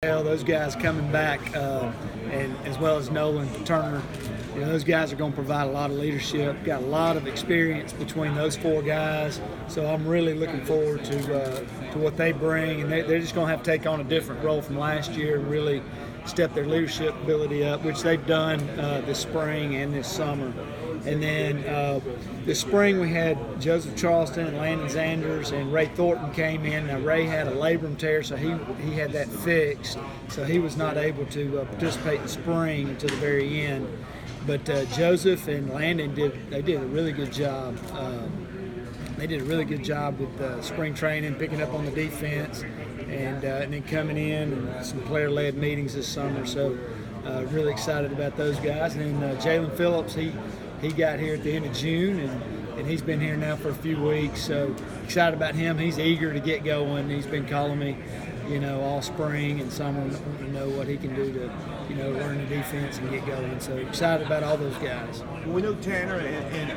Those guys coming back, and as well as Nolan Turner, those guys are going to provide a lot of leadership. Got a lot of experience between those four guys, so I'm really looking forward to what they bring. And they're just going to have to take on a different role from last year and really step their leadership ability up, which they've done this spring and this summer. And then this spring we had Joseph Charleston and Landon Zanders and Ray Thornton came in. Now Ray had a labrum tear, so he had that fixed, so he was not able to participate in spring until the very end. But Joseph and Landon did a really good job. They did a really good job with spring training, picking up on the defense, and then coming in and some player-led meetings this summer. So really excited about those guys. And then Jalen Phillips, he got here at the end of June, and he's been here now for a few weeks. So excited about him. He's eager to get going. He's been calling me, all spring and summer, wanting to know what he can do to, learn the defense and get going. So excited about all those guys. Well, we know Tanner and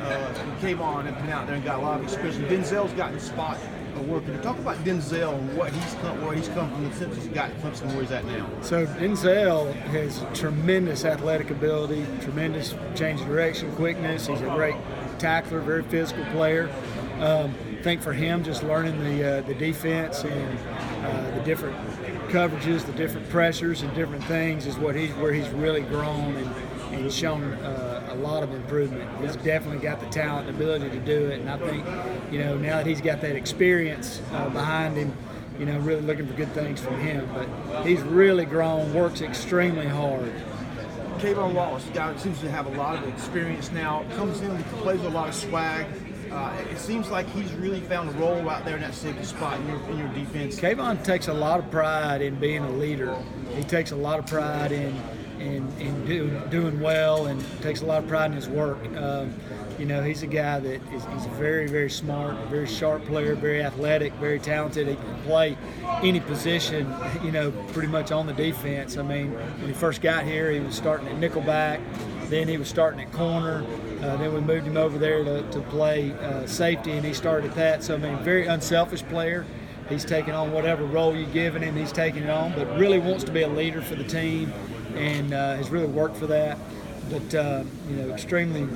Kayvon have been out there and got a lot of experience. Denzel's gotten a spot working. Talk about Denzel and where he's come from since he's got Clemson, where he's at now. So Denzel has tremendous athletic ability, tremendous change of direction, quickness. He's a great tackler, very physical player. I think for him, just learning the defense and the different coverages, the different pressures and different things is where he's really grown and shown a lot of improvement. He's definitely got the talent and ability to do it, and I think, now that he's got that experience behind him, really looking for good things from him. But he's really grown, works extremely hard. Kayvon Wallace, guy that seems to have a lot of experience now, comes in, plays with a lot of swag. It seems like he's really found a role out there in that safety spot in your defense. Kayvon takes a lot of pride in being a leader. He takes a lot of pride in doing well, and takes a lot of pride in his work. He's a guy that he's a very, very smart, very sharp player, very athletic, very talented. He can play any position, pretty much on the defense. I mean, when he first got here, he was starting at nickelback, then he was starting at corner. Then we moved him over there to play safety, and he started at that. So, I mean, very unselfish player. He's taking on whatever role you're giving him, he's taking it on, but really wants to be a leader for the team, and has really worked for that. But extremely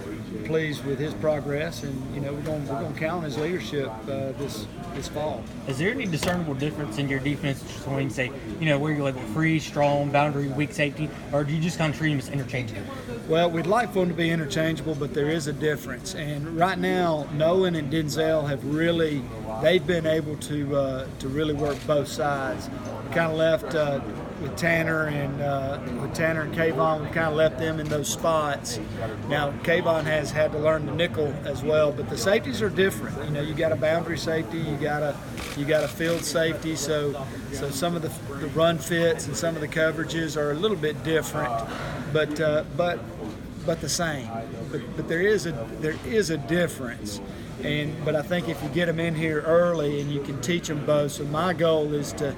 pleased with his progress, and we're going to count on his leadership this fall. Is there any discernible difference in your defense between, say, where you're labeled free, strong, boundary, weak safety, or do you just kind of treat them as interchangeable? Well, we'd like for them to be interchangeable, but there is a difference. And right now, Nolan and Denzel they've been able to really work both sides. We kind of left with Tanner and Kayvon, we kind of left them in those spots. Now Kayvon has had to learn the nickel as well, but the safeties are different. You got a boundary safety, you got a field safety, so some of the run fits and some of the coverages are a little bit different, but the same. But there is a difference. But I think if you get them in here early and you can teach them both, so my goal is to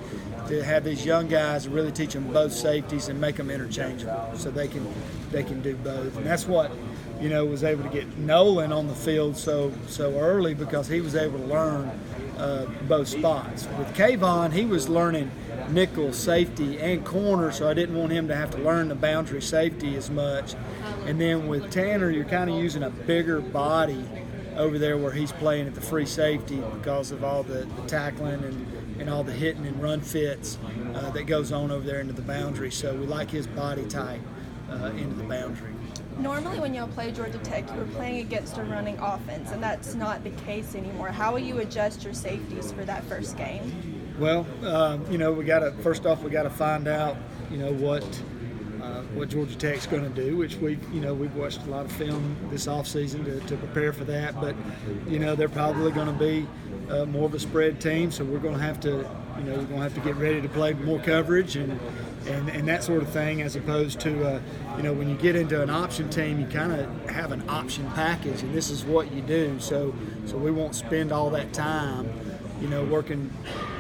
have these young guys really teach them both safeties and make them interchangeable, so they can do both. And that's what was able to get Nolan on the field so early, because he was able to learn both spots. With Kayvon, he was learning nickel, safety, and corner, so I didn't want him to have to learn the boundary safety as much. And then with Tanner, you're kind of using a bigger body over there where he's playing at the free safety because of all the tackling and all the hitting and run fits that goes on over there into the boundary. So we like his body type into the boundary. Normally when y'all play Georgia Tech, you were playing against a running offense, and that's not the case anymore. How will you adjust your safeties for that first game? Well, we got to find out, what Georgia Tech's going to do, which we've watched a lot of film this offseason to prepare for that. But they're probably going to be more of a spread team, so we're going to have to get ready to play more coverage and that sort of thing, as opposed to when you get into an option team, you kind of have an option package, and this is what you do. So we won't spend all that time working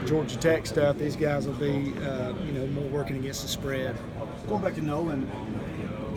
Georgia Tech stuff. These guys will be more working against the spread. Going back to Nolan,